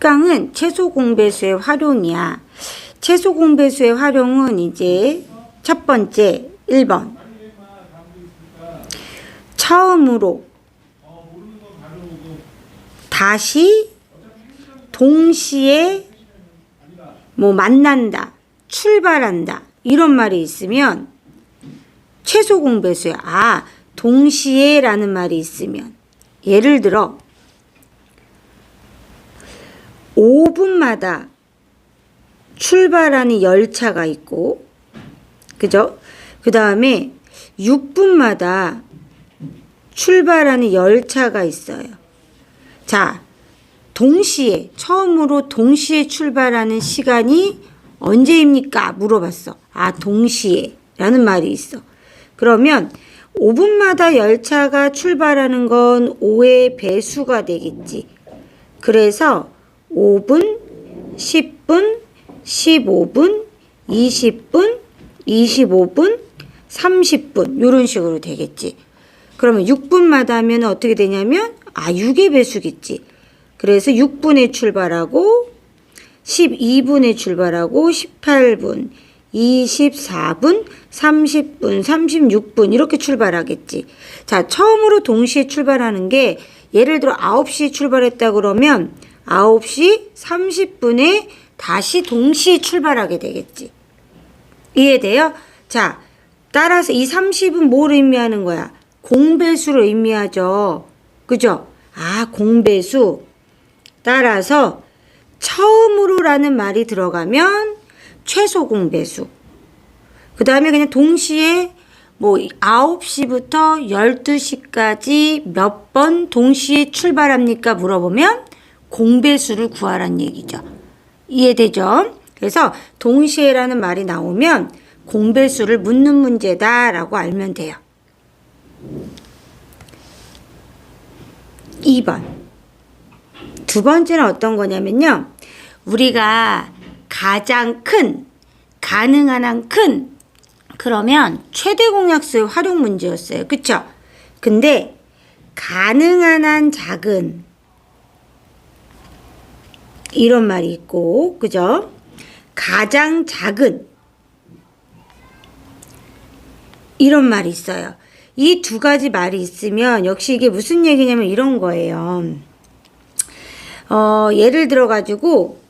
6강은 최소 공배수의 활용이야. 최소 공배수의 활용은 이제 첫 번째 1번. 처음으로 다시 동시에 만난다, 출발한다 이런 말이 있으면 최소 공배수야. 동시에 라는 말이 있으면 예를 들어 5분마다 출발하는 열차가 있고, 그죠? 그 다음에 6분마다 출발하는 열차가 있어요. 자, 동시에, 처음으로 동시에 출발하는 시간이 언제입니까? 물어봤어. 동시에 라는 말이 있어. 그러면 5분마다 열차가 출발하는 건 5의 배수가 되겠지. 그래서 5분, 10분, 15분, 20분, 25분, 30분 이런 식으로 되겠지. 그러면 6분마다 하면 어떻게 되냐면 6의 배수겠지. 그래서 6분에 출발하고 12분에 출발하고 18분, 24분, 30분, 36분 이렇게 출발하겠지. 자, 처음으로 동시에 출발하는 게 예를 들어 9시에 출발했다 그러면 9시 30분에 다시 동시에 출발하게 되겠지. 이해돼요? 자, 따라서 이 30은 뭘 의미하는 거야? 공배수를 의미하죠. 그죠? 공배수. 따라서 처음으로라는 말이 들어가면 최소 공배수. 그 다음에 그냥 동시에 9시부터 12시까지 몇 번 동시에 출발합니까? 물어보면 공배수를 구하란 얘기죠. 이해되죠? 그래서 동시에라는 말이 나오면 공배수를 묻는 문제다라고 알면 돼요. 2번. 두 번째는 어떤 거냐면요. 우리가 가장 큰, 가능한 한 큰, 그러면 최대 공약수의 활용 문제였어요. 그쵸? 근데 가능한 한 작은 이런 말이 있고, 그죠? 가장 작은 이런 말이 있어요. 이 두 가지 말이 있으면 역시 이게 무슨 얘기냐면 이런 거예요. 예를 들어 가지고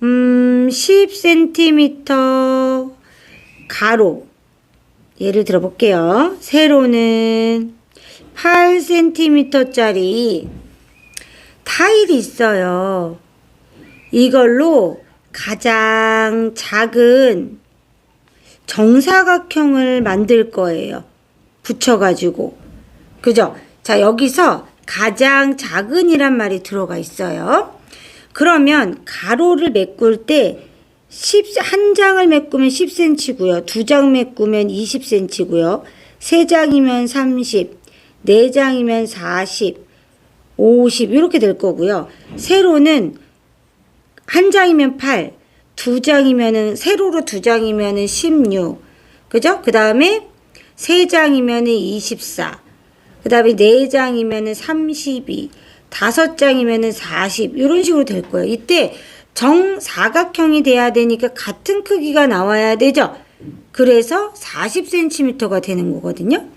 10cm 가로 예를 들어 볼게요. 세로는 8cm짜리 타일이 있어요. 이걸로 가장 작은 정사각형을 만들 거예요. 붙여가지고. 그죠? 자, 여기서 가장 작은이란 말이 들어가 있어요. 그러면 가로를 메꿀 때 한 장을 메꾸면 10cm고요. 두 장 메꾸면 20cm고요. 세 장이면 30, 네 장이면 40, 50 이렇게 될 거고요. 세로는 한 장이면 8, 두 장이면은 세로로 두 장이면은 16. 그죠? 그다음에 세 장이면은 24. 그다음에 네 장이면은 32. 다섯 장이면은 40. 이런 식으로 될 거예요. 이때 정사각형이 돼야 되니까 같은 크기가 나와야 되죠. 그래서 40cm가 되는 거거든요.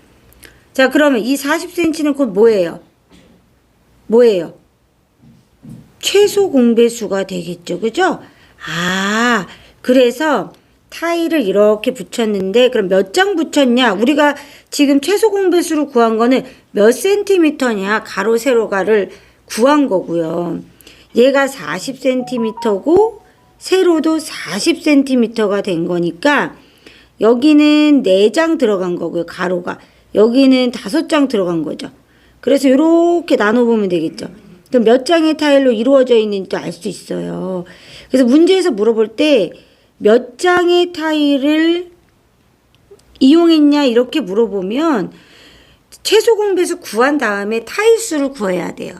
자, 그러면 이 40cm는 곧 뭐예요? 뭐예요? 최소 공배수가 되겠죠. 그죠? 그래서 타일을 이렇게 붙였는데 그럼 몇 장 붙였냐? 우리가 지금 최소 공배수를 구한 거는 몇 센티미터냐? 가로 세로가를 구한 거고요. 얘가 40cm고 세로도 40cm가 된 거니까 여기는 4장 들어간 거고요. 가로가. 여기는 5장 들어간 거죠. 그래서 이렇게 나눠보면 되겠죠. 그럼 몇 장의 타일로 이루어져 있는지 알 수 있어요. 그래서 문제에서 물어볼 때 몇 장의 타일을 이용했냐 이렇게 물어보면 최소 공배수 구한 다음에 타일 수를 구해야 돼요.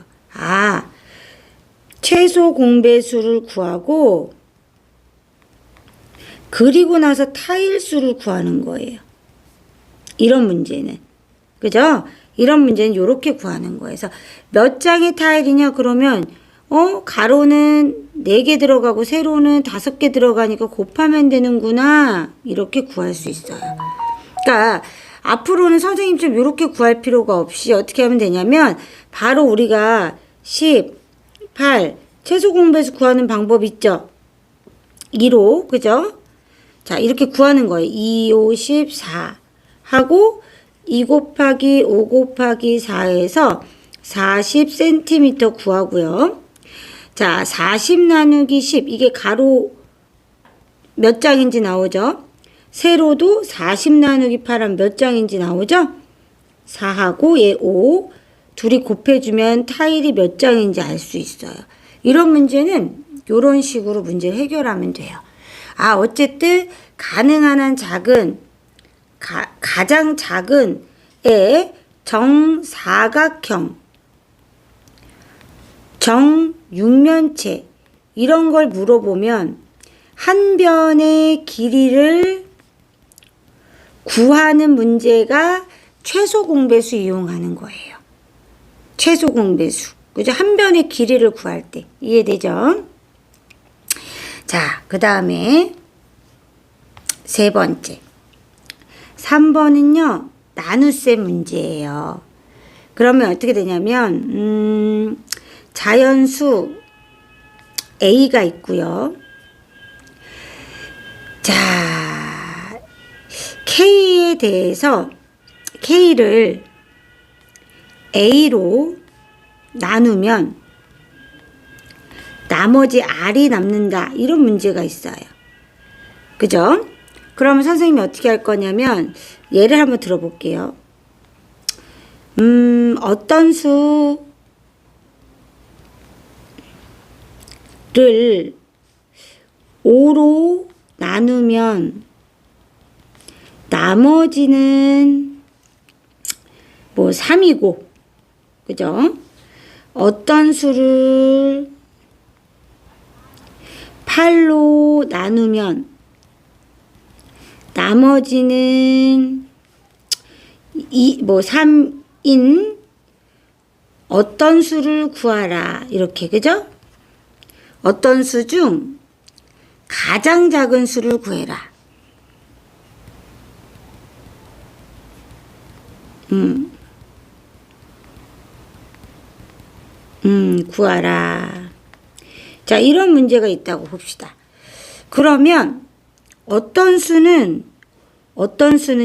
최소 공배수를 구하고 그리고 나서 타일 수를 구하는 거예요. 이런 문제는. 그죠? 이런 문제는 이렇게 구하는 거예요. 그래서 몇 장의 타일이냐 그러면 가로는 4개 들어가고 세로는 5개 들어가니까 곱하면 되는구나. 이렇게 구할 수 있어요. 그러니까 앞으로는 선생님처럼 이렇게 구할 필요가 없이 어떻게 하면 되냐면 바로 우리가 18 최소 공배수 구하는 방법 있죠. 2로 그죠? 자 이렇게 구하는 거예요. 2, 5, 14 하고 2 곱하기 5 곱하기 4에서 40cm 구하고요. 자 40 나누기 10 이게 가로 몇 장인지 나오죠. 세로도 40 나누기 8하면 몇 장인지 나오죠. 4하고 얘 5 둘이 곱해주면 타일이 몇 장인지 알 수 있어요. 이런 문제는 이런 식으로 문제를 해결하면 돼요. 아 어쨌든 가능한 한 작은 가장 작은 애 정사각형 정육면체 이런 걸 물어보면 한 변의 길이를 구하는 문제가 최소 공배수 이용하는 거예요. 최소 공배수. 그죠? 한 변의 길이를 구할 때. 이해되죠? 자, 그 다음에 세 번째. 3번은요, 나눗셈 문제예요. 그러면 어떻게 되냐면, 자연수 A가 있고요. 자, K에 대해서 K를 A로 나누면 나머지 R이 남는다. 이런 문제가 있어요. 그죠? 그러면 선생님이 어떻게 할 거냐면 예를 한번 들어볼게요. 어떤 수를 5로 나누면 나머지는 뭐 3이고 그죠? 어떤 수를 8로 나누면 나머지는 3인 어떤 수를 구하라. 이렇게 그죠? 어떤 수 중 가장 작은 수를 구해라. 구하라. 자, 이런 문제가 있다고 봅시다. 그러면 어떤 수는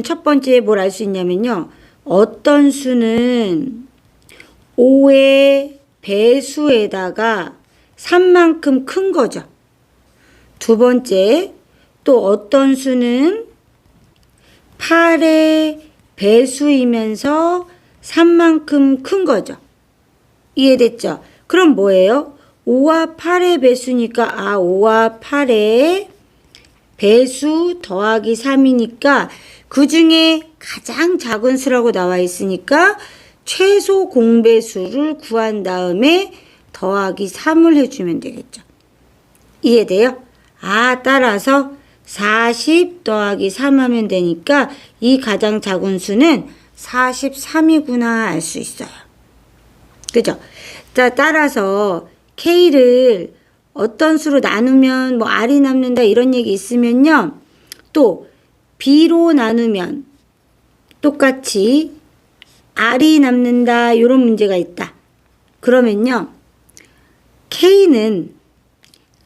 첫 번째 뭘 알 수 있냐면요. 어떤 수는 5의 배수에다가 3만큼 큰 거죠. 두 번째, 또 어떤 수는 8의 배수이면서 3만큼 큰 거죠. 이해됐죠? 그럼 뭐예요? 5와 8의 배수니까 5와 8의 배수 더하기 3이니까 그 중에 가장 작은 수라고 나와 있으니까 최소 공배수를 구한 다음에 더하기 3을 해주면 되겠죠. 이해돼요? 따라서 40 더하기 3 하면 되니까 이 가장 작은 수는 43이구나 알 수 있어요. 그죠? 자, 따라서 K를 어떤 수로 나누면 뭐 R이 남는다 이런 얘기 있으면요. 또 B로 나누면 똑같이 R이 남는다 이런 문제가 있다. 그러면요. K는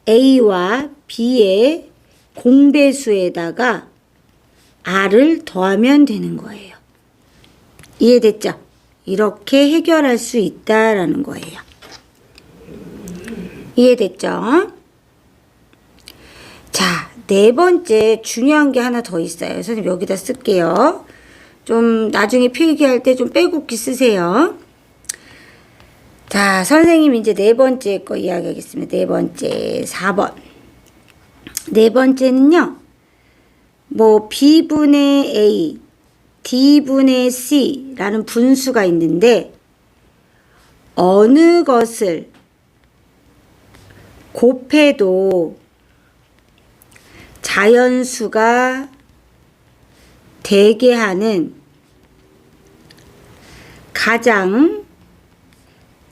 A와 B의 공배수에다가 R을 더하면 되는 거예요. 이해됐죠? 이렇게 해결할 수 있다라는 거예요. 이해됐죠? 자, 네 번째 중요한 게 하나 더 있어요. 선생님 여기다 쓸게요. 좀 나중에 필기할 때 좀 빼곡히 쓰세요. 자, 선생님 이제 네 번째 거 이야기하겠습니다. 네 번째, 4번. 네 번째는요. 뭐 B분의 A, D분의 C라는 분수가 있는데 어느 것을 곱해도 자연수가 되게 하는 가장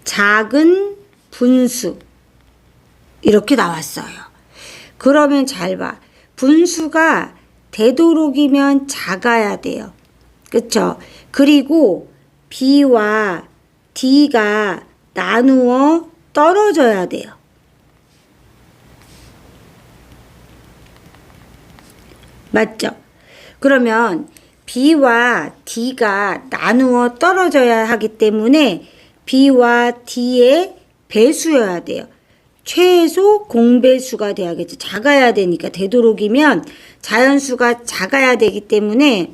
작은 분수 이렇게 나왔어요. 그러면 잘 봐. 분수가 되도록이면 작아야 돼요. 그쵸? 그리고 B와 D가 나누어 떨어져야 돼요. 맞죠? 그러면 B와 D가 나누어 떨어져야 하기 때문에 B와 D의 배수여야 돼요. 최소 공배수가 돼야겠죠. 작아야 되니까 되도록이면 자연수가 작아야 되기 때문에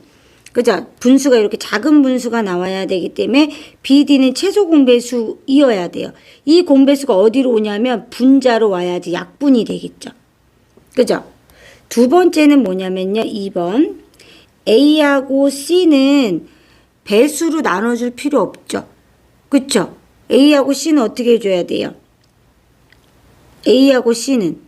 그죠? 분수가 이렇게 작은 분수가 나와야 되기 때문에 BD는 최소 공배수이어야 돼요. 이 공배수가 어디로 오냐면 분자로 와야지 약분이 되겠죠. 그죠? 두 번째는 뭐냐면요. 2번 A하고 C는 배수로 나눠줄 필요 없죠. 그쵸? A하고 C는 어떻게 해줘야 돼요? A하고 C는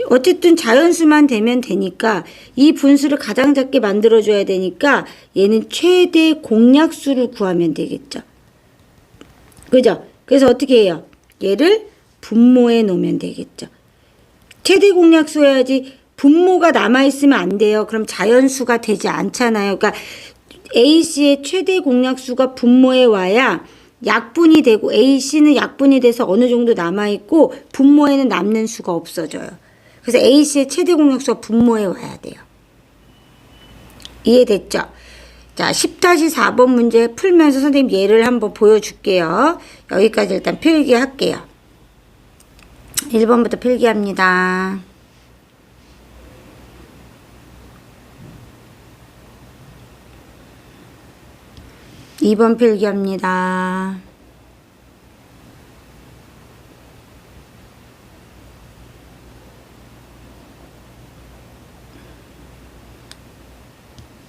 어쨌든 자연수만 되면 되니까 이 분수를 가장 작게 만들어줘야 되니까 얘는 최대 공약수를 구하면 되겠죠. 그죠? 그래서 어떻게 해요? 얘를 분모에 놓으면 되겠죠. 최대 공약수 해야지 분모가 남아있으면 안 돼요. 그럼 자연수가 되지 않잖아요. 그러니까 AC의 최대 공약수가 분모에 와야 약분이 되고 AC는 약분이 돼서 어느 정도 남아있고 분모에는 남는 수가 없어져요. 그래서 AC의 최대 공약수가 분모에 와야 돼요. 이해됐죠? 자, 10-4번 문제 풀면서 선생님 예를 한번 보여줄게요. 여기까지 일단 필기할게요. 1번부터 필기합니다. (2번) 필기합니다.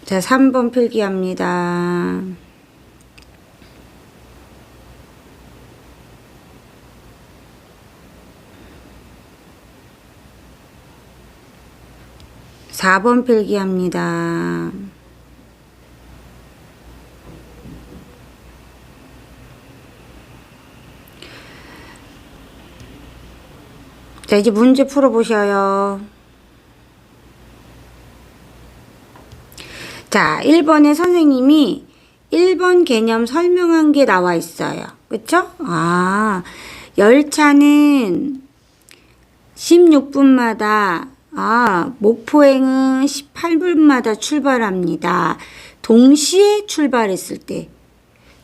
자, 3번 필기합니다. (4번) 필기합니다. 자, 이제 문제 풀어보셔요. 자, 1번에 선생님이 1번 개념 설명한 게 나와 있어요. 그쵸? 아, 열차는 16분마다, 목포행은 18분마다 출발합니다. 동시에 출발했을 때,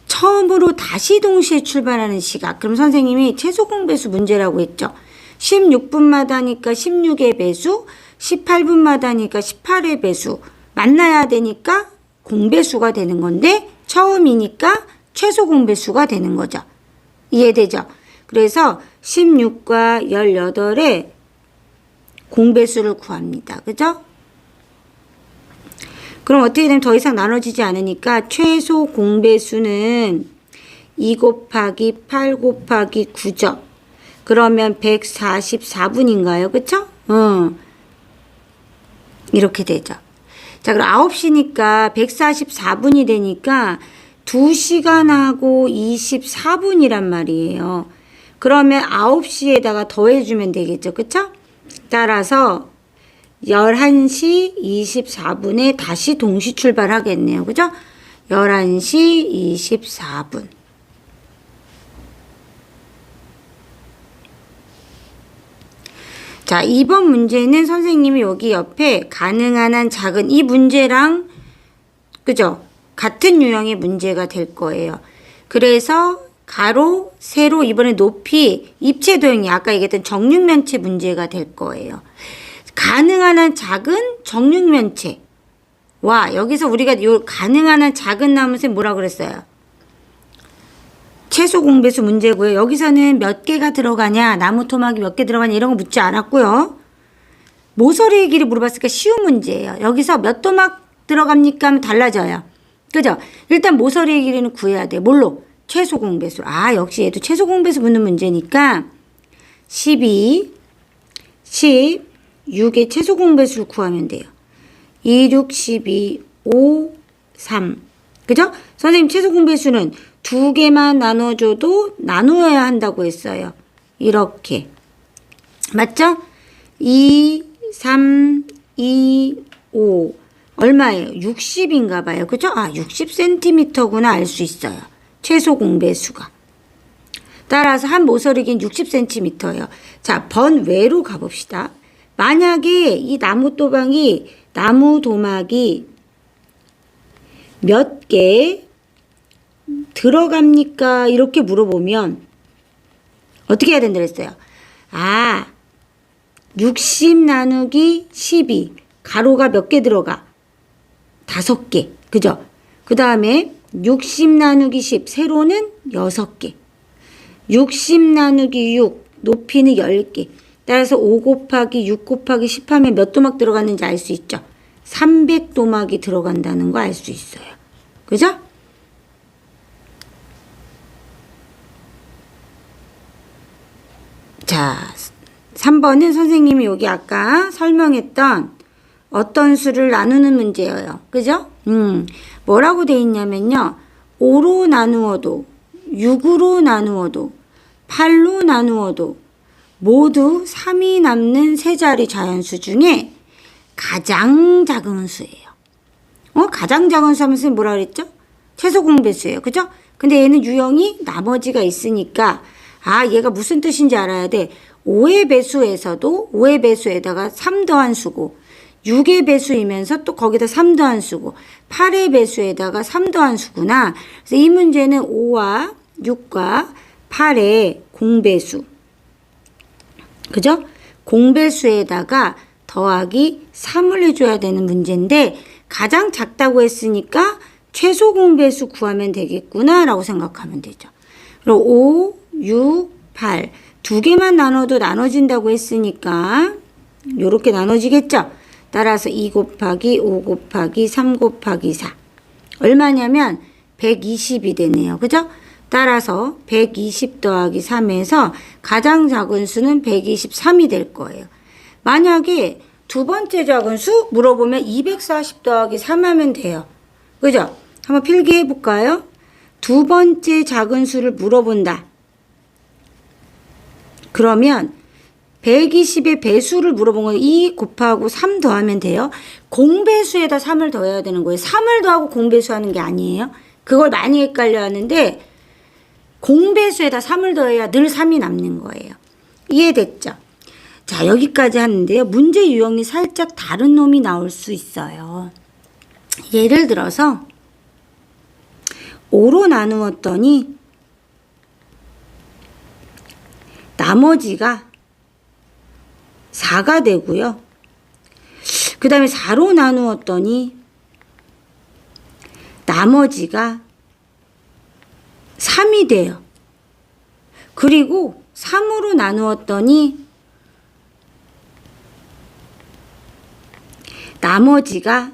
처음으로 다시 동시에 출발하는 시각. 그럼 선생님이 최소 공배수 문제라고 했죠. 16분마다니까 16의 배수, 18분마다니까 18의 배수. 만나야 되니까 공배수가 되는 건데 처음이니까 최소 공배수가 되는 거죠. 이해되죠? 그래서 16과 18의 공배수를 구합니다. 그죠? 그럼 어떻게 되면 더 이상 나눠지지 않으니까 최소 공배수는 2 곱하기 8 곱하기 9죠. 그러면 144분인가요? 그쵸? 이렇게 되죠. 자, 그럼 9시니까 144분이 되니까 2시간하고 24분이란 말이에요. 그러면 9시에다가 더해주면 되겠죠. 그쵸? 따라서 11시 24분에 다시 동시 출발하겠네요. 그죠? 11시 24분. 자, 2번 문제는 선생님이 여기 옆에 가능한 한 작은 이 문제랑 그죠? 같은 유형의 문제가 될 거예요. 그래서 가로, 세로, 이번에 높이, 입체 도형이 아까 얘기했던 정육면체 문제가 될 거예요. 가능한 한 작은 정육면체와 여기서 우리가 요 가능한 한 작은 나무새 뭐라 그랬어요? 최소 공배수 문제고요. 여기서는 몇 개가 들어가냐, 나무 토막이 몇 개 들어가냐 이런 거 묻지 않았고요. 모서리의 길이 물어봤으니까 쉬운 문제예요. 여기서 몇 토막 들어갑니까 하면 달라져요. 그죠? 일단 모서리의 길이는 구해야 돼. 뭘로? 최소 공배수. 역시 얘도 최소 공배수 묻는 문제니까 12, 10, 6의 최소 공배수를 구하면 돼요. 2, 6, 12, 5, 3. 그죠? 선생님 최소 공배수는 2개만 나눠줘도 나누어야 한다고 했어요. 이렇게. 맞죠? 2, 3, 2, 5 얼마예요? 60인가 봐요. 그죠? 아, 60cm구나 알 수 있어요. 최소 공배수가. 따라서 한 모서리긴 60cm예요. 자, 번외로 가봅시다. 만약에 이 나무 도막이 몇 개 들어갑니까? 이렇게 물어보면 어떻게 해야 된다 그랬어요? 아, 60 나누기 12 가로가 몇 개 들어가? 5개. 그죠? 그 다음에 60 나누기 10 세로는 6개. 60 나누기 6 높이는 10개. 따라서 5 곱하기 6 곱하기 10 하면 몇 도막 들어갔는지 알 수 있죠? 300도막이 들어간다는 거 알 수 있어요. 그죠? 자, 3번은 선생님이 여기 아까 설명했던 어떤 수를 나누는 문제예요. 그죠? 뭐라고 돼 있냐면요. 5로 나누어도 6으로 나누어도 8로 나누어도 모두 3이 남는 세 자리 자연수 중에 가장 작은 수예요. 가장 작은 수 하면 선생님 뭐라 그랬죠? 최소 공배수예요. 그죠? 근데 얘는 유형이 나머지가 있으니까 아, 얘가 무슨 뜻인지 알아야 돼. 5의 배수에서도 5의 배수에다가 3 더한 수고 6의 배수이면서 또 거기다 3 더한 수고 8의 배수에다가 3 더한 수구나. 그래서 이 문제는 5와 6과 8의 공배수. 그죠? 공배수에다가 더하기 3을 해줘야 되는 문제인데 가장 작다고 했으니까 최소 공배수 구하면 되겠구나 라고 생각하면 되죠. 그리고 5, 6, 8 두 개만 나눠도 나눠진다고 했으니까 이렇게 나눠지겠죠. 따라서 2 곱하기 5 곱하기 3 곱하기 4 얼마냐면 120이 되네요. 그죠? 따라서 120 더하기 3에서 가장 작은 수는 123이 될 거예요. 만약에 두 번째 작은 수 물어보면 240 더하기 3 하면 돼요. 그죠? 한번 필기해 볼까요? 두 번째 작은 수를 물어본다. 그러면 120의 배수를 물어본 거예요. 2 곱하고 3 더하면 돼요. 공배수에다 3을 더해야 되는 거예요. 3을 더하고 공배수 하는 게 아니에요. 그걸 많이 헷갈려 하는데 공배수에다 3을 더해야 늘 3이 남는 거예요. 이해됐죠? 자, 여기까지 하는데요. 문제 유형이 살짝 다른 놈이 나올 수 있어요. 예를 들어서 5로 나누었더니 나머지가 4가 되고요. 그 다음에 4로 나누었더니 나머지가 3이 돼요. 그리고 3으로 나누었더니 나머지가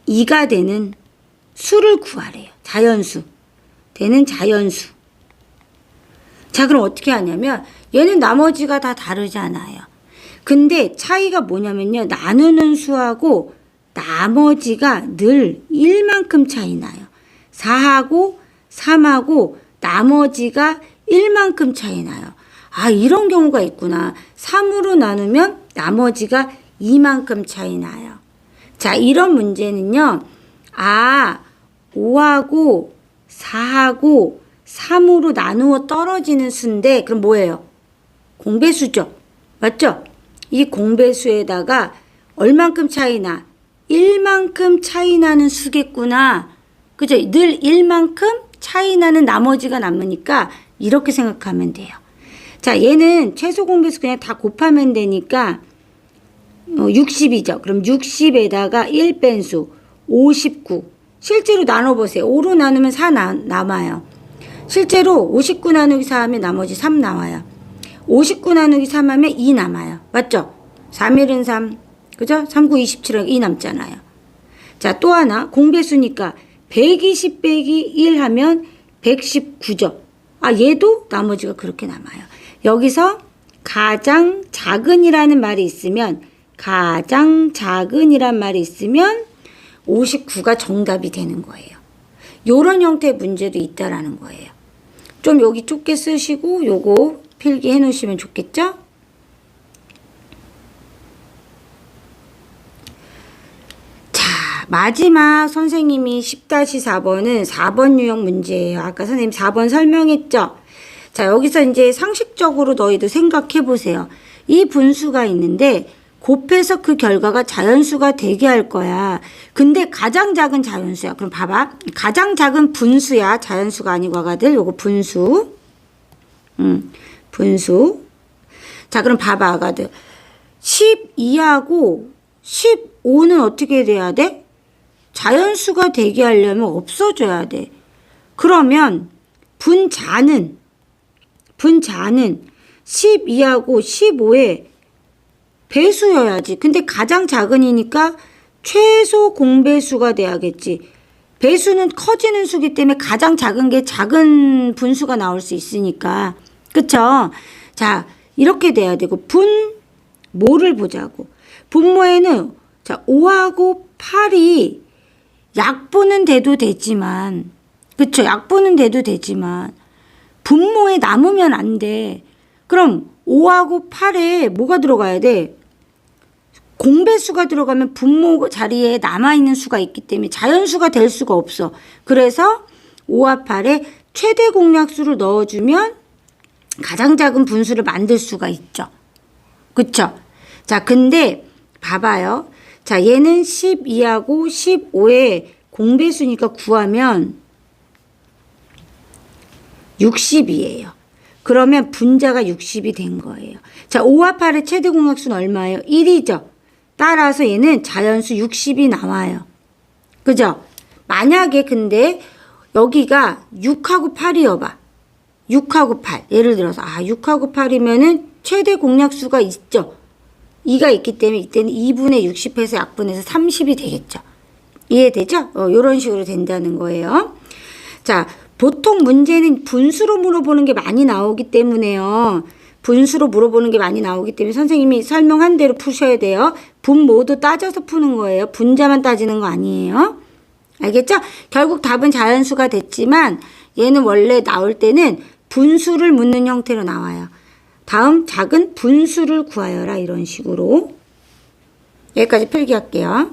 2가 되는 수를 구하래요. 자연수. 되는 자연수. 자, 그럼 어떻게 하냐면 얘는 나머지가 다 다르잖아요. 근데 차이가 뭐냐면요. 나누는 수하고 나머지가 늘 1만큼 차이 나요. 4하고 3하고 나머지가 1만큼 차이 나요. 아, 이런 경우가 있구나. 3으로 나누면 나머지가 2만큼 차이 나요. 자, 이런 문제는요. 아, 5하고 4하고 3으로 나누어 떨어지는 수인데 그럼 뭐예요? 공배수죠. 맞죠? 이 공배수에다가 얼만큼 차이 나? 1만큼 차이 나는 수겠구나. 그죠? 늘 1만큼 차이 나는 나머지가 남으니까 이렇게 생각하면 돼요. 자, 얘는 최소 공배수 그냥 다 곱하면 되니까 60이죠. 그럼 60에다가 1 뺀 수 59. 실제로 나눠보세요. 5로 나누면 4 남아요. 실제로 59 나누기 4 하면 나머지 3 나와요. 59 나누기 3 하면 2 남아요. 맞죠? 3일은 3. 그죠? 3, 9, 27하고 2 남잖아요. 자, 또 하나 공배수니까 120 빼기 1 하면 119죠. 아, 얘도 나머지가 그렇게 남아요. 여기서 가장 작은이라는 말이 있으면 가장 작은이란 말이 있으면 59가 정답이 되는 거예요. 요런 형태의 문제도 있다라는 거예요. 좀 여기 좁게 쓰시고 요거 필기해 놓으시면 좋겠죠? 마지막 선생님이 10-4번은 4번 유형 문제예요. 아까 선생님 4번 설명했죠? 자, 여기서 이제 상식적으로 너희도 생각해 보세요. 이 분수가 있는데 곱해서 그 결과가 자연수가 되게 할 거야. 근데 가장 작은 자연수야. 그럼 봐봐. 가장 작은 분수야. 자연수가 아니고 아가들. 요거 분수. 분수. 자, 그럼 봐봐 아가들. 12하고 15는 어떻게 돼야 돼? 자연수가 되게 하려면 없어져야 돼. 그러면 분자는 12하고 15의 배수여야지. 근데 가장 작은이니까 최소 공배수가 돼야겠지. 배수는 커지는 수기 때문에 가장 작은 게 작은 분수가 나올 수 있으니까. 그쵸? 자, 이렇게 돼야 되고 분모를 보자고. 분모에는 자 5하고 8이 약분은 돼도 되지만 그쵸? 약분은 돼도 되지만 분모에 남으면 안 돼. 그럼 5하고 8에 뭐가 들어가야 돼? 공배수가 들어가면 분모 자리에 남아있는 수가 있기 때문에 자연수가 될 수가 없어. 그래서 5와 8에 최대 공약수를 넣어주면 가장 작은 분수를 만들 수가 있죠. 그쵸? 자, 근데 봐봐요. 자, 얘는 12하고 15의 공배수니까 구하면 60이에요. 그러면 분자가 60이 된 거예요. 자, 5와 8의 최대 공약수는 얼마예요? 1이죠. 따라서 얘는 자연수 60이 나와요. 그죠? 만약에 근데 여기가 6하고 8이어봐. 6하고 8. 예를 들어서 6하고 8이면은 최대 공약수가 있죠. 2가 있기 때문에 이때는 2분의 60해서 약분해서 30이 되겠죠. 이해되죠? 이런 식으로 된다는 거예요. 자, 보통 문제는 분수로 물어보는 게 많이 나오기 때문에요. 분수로 물어보는 게 많이 나오기 때문에 선생님이 설명한 대로 푸셔야 돼요. 분모도 따져서 푸는 거예요. 분자만 따지는 거 아니에요. 알겠죠? 결국 답은 자연수가 됐지만 얘는 원래 나올 때는 분수를 묻는 형태로 나와요. 다음 작은 분수를 구하여라 이런 식으로. 여기까지 필기할게요.